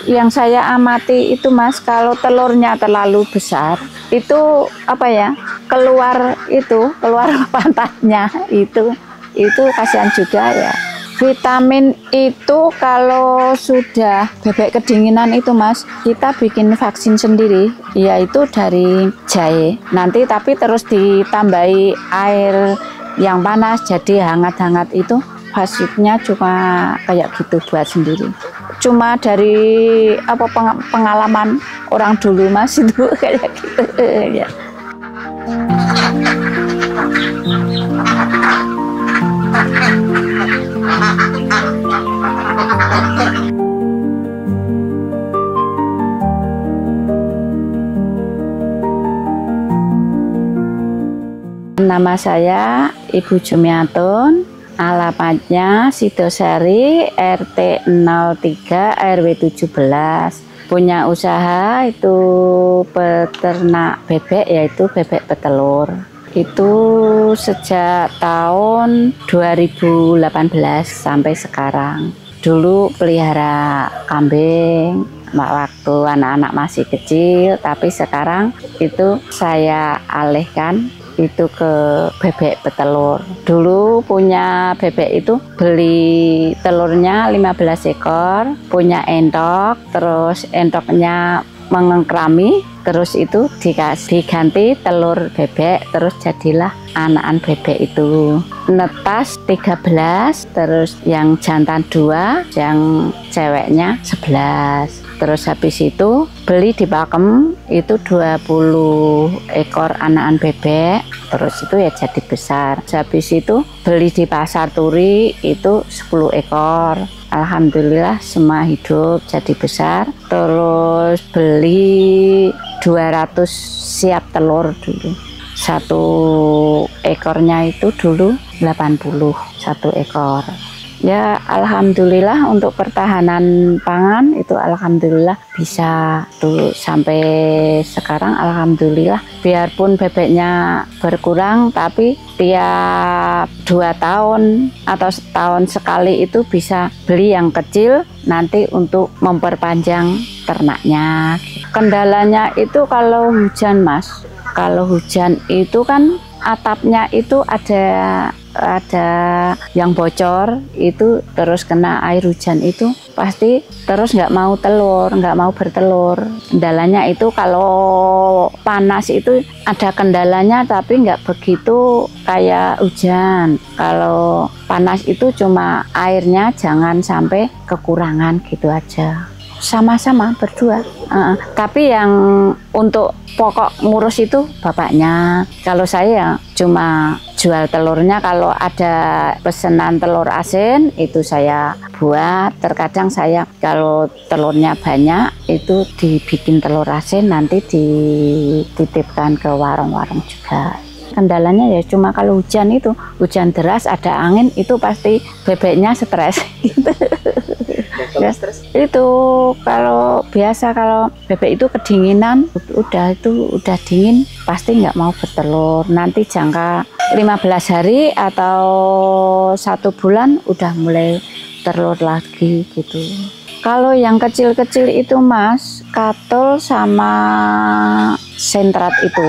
Yang saya amati itu Mas, kalau telurnya terlalu besar, itu apa ya? Keluar pantatnya itu kasihan juga ya. Vitamin itu kalau sudah bebek kedinginan itu Mas, kita bikin vaksin sendiri, yaitu dari jahe. Nanti tapi terus ditambahi air yang panas jadi hangat-hangat itu hasilnya cuma kayak gitu buat sendiri. Cuma dari pengalaman orang dulu Mas itu kayak gitu ya. Nama saya Ibu Jumiatun, alamatnya Sidosari, RT 03 RW 17. Punya usaha itu peternak bebek, yaitu bebek petelur. Itu sejak tahun 2018 sampai sekarang. Dulu pelihara kambing waktu anak-anak masih kecil, tapi sekarang itu saya alihkan itu ke bebek petelur. Dulu punya bebek itu beli telurnya 15 ekor, punya entok, terus entoknya mengengkrami, terus itu diganti telur bebek, terus jadilah anakan bebek itu. Netas 13, terus yang jantan 2, yang ceweknya 11. Terus habis itu beli di pakem itu 20 ekor anakan bebek, terus itu ya jadi besar. Habis itu beli di pasar Turi itu 10 ekor. Alhamdulillah semua hidup jadi besar. Terus beli 200 siap telur dulu. Satu ekornya itu dulu 80, satu ekor. Ya alhamdulillah untuk pertahanan pangan itu alhamdulillah bisa tuh sampai sekarang alhamdulillah. Biarpun bebeknya berkurang tapi tiap 2 tahun atau setahun sekali itu bisa beli yang kecil nanti untuk memperpanjang ternaknya. Kendalanya itu kalau hujan Mas, kalau hujan itu kan atapnya itu ada yang bocor itu, terus kena air hujan itu pasti terus nggak mau bertelur. Kendalanya itu kalau panas itu ada kendalanya tapi nggak begitu kayak hujan. Kalau panas itu cuma airnya jangan sampai kekurangan gitu aja. Sama-sama berdua. Tapi yang untuk pokok ngurus itu bapaknya. Kalau saya cuma jual telurnya. Kalau ada pesanan telur asin itu saya buat. Terkadang saya kalau telurnya banyak itu dibikin telur asin, nanti dititipkan ke warung-warung juga. Kendalanya ya cuma kalau hujan itu, hujan deras ada angin itu pasti bebeknya stres gitu. Ya, itu kalau biasa kalau bebek itu kedinginan udah dingin pasti nggak mau bertelur. Nanti jangka 15 hari atau 1 bulan udah mulai telur lagi gitu. Kalau yang kecil-kecil itu Mas, katul sama sentrat itu.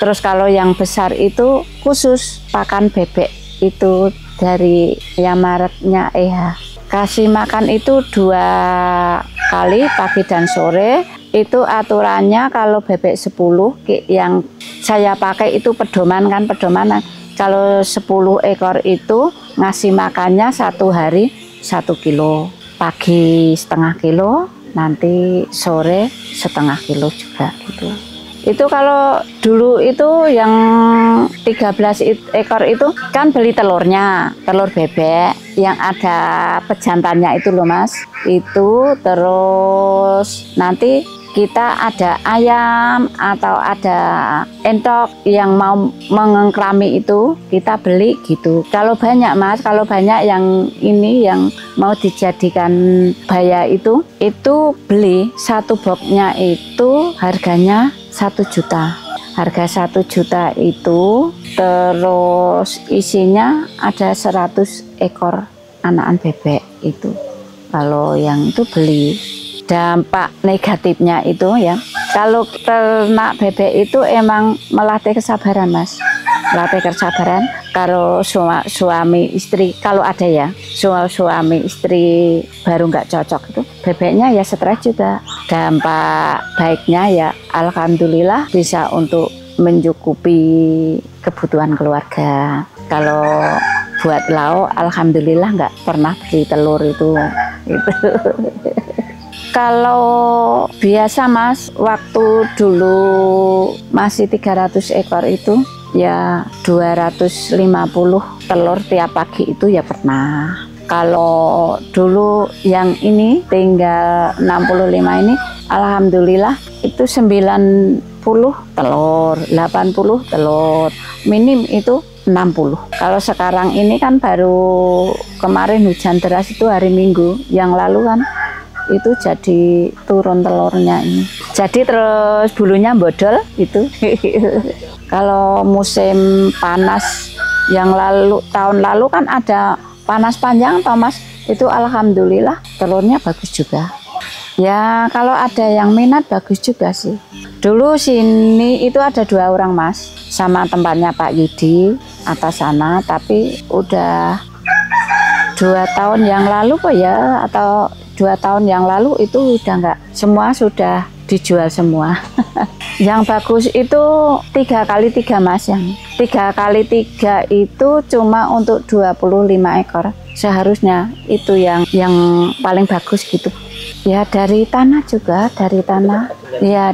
Terus kalau yang besar itu khusus pakan bebek itu dari yang mereknya EH. Kasih makan itu 2 kali pagi dan sore. Itu aturannya kalau bebek 10 yang saya pakai itu pedomanan. Kalau 10 ekor itu ngasih makannya 1 hari 1 kilo. Pagi setengah kilo, nanti sore setengah kilo juga gitu. Itu kalau dulu itu yang 13 ekor itu kan beli telurnya, telur bebek yang ada pejantannya itu loh Mas. Itu terus nanti kita ada ayam atau ada entok yang mau mengengkrami itu kita beli gitu. Kalau banyak Mas, kalau banyak yang ini yang mau dijadikan baya itu beli 1 boxnya itu harganya 1 juta. Harga 1 juta itu terus isinya ada 100 ekor anakan bebek itu. kalau yang itu beli. Dampak negatifnya itu ya, kalau ternak bebek itu emang melatih kesabaran Mas, melatih kesabaran. Kalau suami istri, kalau ada ya suami istri baru nggak cocok itu, bebeknya ya stres juga. Dampak baiknya ya alhamdulillah bisa untuk mencukupi kebutuhan keluarga. Kalau buat lauk alhamdulillah nggak pernah beli telur itu. Kalau biasa Mas, waktu dulu masih 300 ekor itu ya 250 telur tiap pagi itu ya pernah. Kalau dulu yang ini tinggal 65 ini alhamdulillah itu 90 telur, 80 telur, minim itu 60. Kalau sekarang ini kan baru kemarin hujan deras itu hari Minggu yang lalu kan itu jadi turun telurnya ini. Jadi terus bulunya bodol itu. Kalau musim panas yang lalu tahun lalu kan ada panas panjang toh Mas, itu alhamdulillah telurnya bagus juga. Ya kalau ada yang minat bagus juga sih. Dulu sini itu ada 2 orang Mas, sama tempatnya Pak Yudi atas sana, tapi udah 2 tahun yang lalu kok ya, atau 2 tahun yang lalu itu udah enggak, semua sudah dijual semua. Yang bagus itu 3x3 Mas, yang 3x3 itu cuma untuk 25 ekor. Seharusnya itu yang paling bagus gitu. Ya dari tanah juga, dari tanah. Ya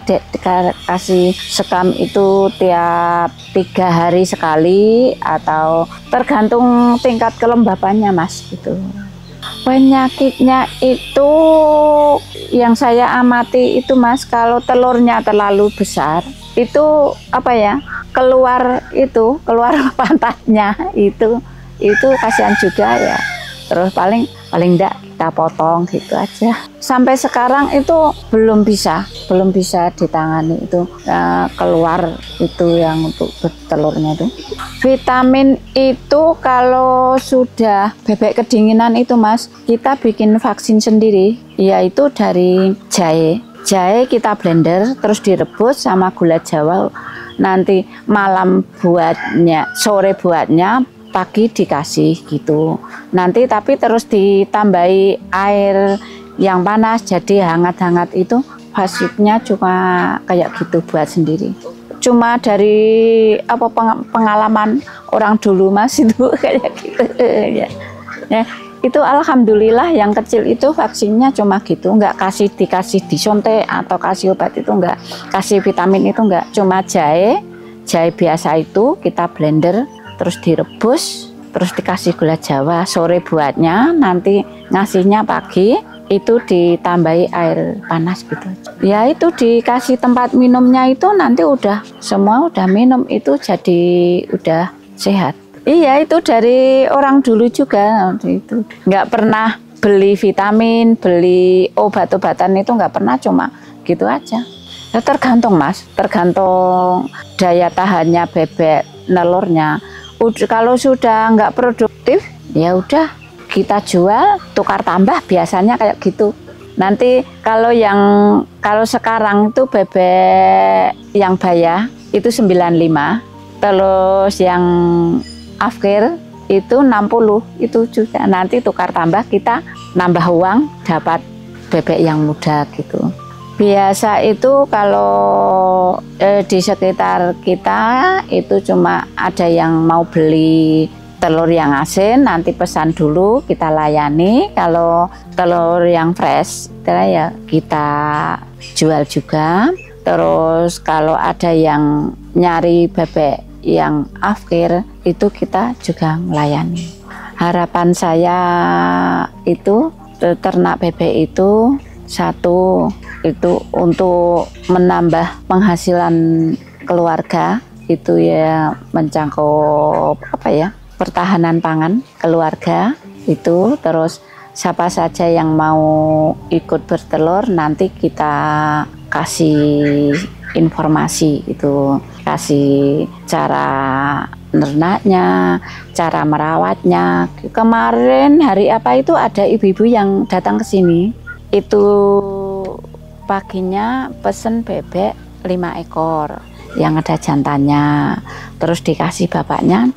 kasih sekam itu tiap 3 hari sekali atau tergantung tingkat kelembabannya Mas gitu. Penyakitnya itu yang saya amati itu Mas, kalau telurnya terlalu besar itu apa ya, keluar pantatnya itu kasihan juga ya. Terus paling enggak kita potong gitu aja. Sampai sekarang itu belum bisa ditangani itu keluar itu yang untuk bertelurnya itu. Vitamin itu kalau sudah bebek kedinginan itu Mas, kita bikin vaksin sendiri, yaitu dari jahe. Jahe kita blender terus direbus sama gula Jawa. Nanti malam buatnya, sore buatnya, pagi dikasih gitu. Nanti tapi terus ditambahi air yang panas jadi hangat-hangat itu, hasilnya cuma kayak gitu buat sendiri. Cuma dari pengalaman orang dulu Mas itu kayak gitu ya. Ya, itu alhamdulillah yang kecil itu vaksinnya cuma gitu, nggak dikasih disuntik atau kasih obat itu enggak, kasih vitamin itu enggak, cuma jahe biasa itu kita blender terus direbus terus dikasih gula Jawa, sore buatnya, nanti ngasihnya pagi itu ditambahi air panas gitu. Ya itu dikasih tempat minumnya itu nanti udah semua udah minum itu jadi udah sehat. Iya itu dari orang dulu juga itu. Nggak pernah beli vitamin, beli obat-obatan itu nggak pernah, cuma gitu aja. Ya, tergantung Mas, tergantung daya tahannya bebek nelurnya. Kalau sudah nggak produktif ya udah kita jual tukar tambah, biasanya kayak gitu. Nanti kalau sekarang itu bebek yang bayar itu 95, terus yang afkir itu 60, itu juga nanti tukar tambah, kita nambah uang dapat bebek yang muda gitu. Biasa itu kalau di sekitar kita itu cuma ada yang mau beli telur yang asin, nanti pesan dulu kita layani. Kalau telur yang fresh ya kita jual juga. Terus kalau ada yang nyari bebek yang afkir itu kita juga melayani. Harapan saya itu ternak bebek itu satu itu untuk menambah penghasilan keluarga, itu ya mencakup pertahanan pangan keluarga itu. Terus siapa saja yang mau ikut bertelur nanti kita kasih informasi itu, kasih cara nernaknya, cara merawatnya. Kemarin hari apa itu ada ibu-ibu yang datang ke sini. Itu paginya pesen bebek 5 ekor yang ada jantannya. Terus dikasih bapaknya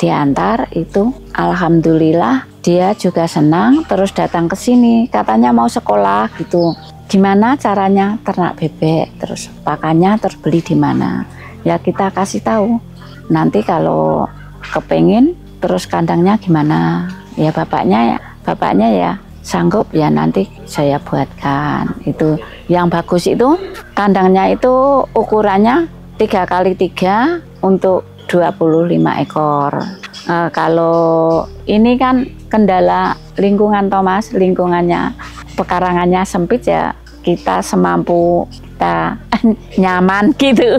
diantar itu. Alhamdulillah dia juga senang, terus datang ke sini. Katanya mau sekolah gitu. Gimana caranya ternak bebek, terus pakannya terbeli di mana? Ya kita kasih tahu. Nanti kalau kepengin terus kandangnya gimana, ya bapaknya ya sanggup, ya nanti saya buatkan. Itu yang bagus itu kandangnya itu ukurannya 3x3 untuk 25 ekor. Kalau ini kan kendala lingkungan Thomas, lingkungannya pekarangannya sempit, ya kita semampu kita nyaman gitu.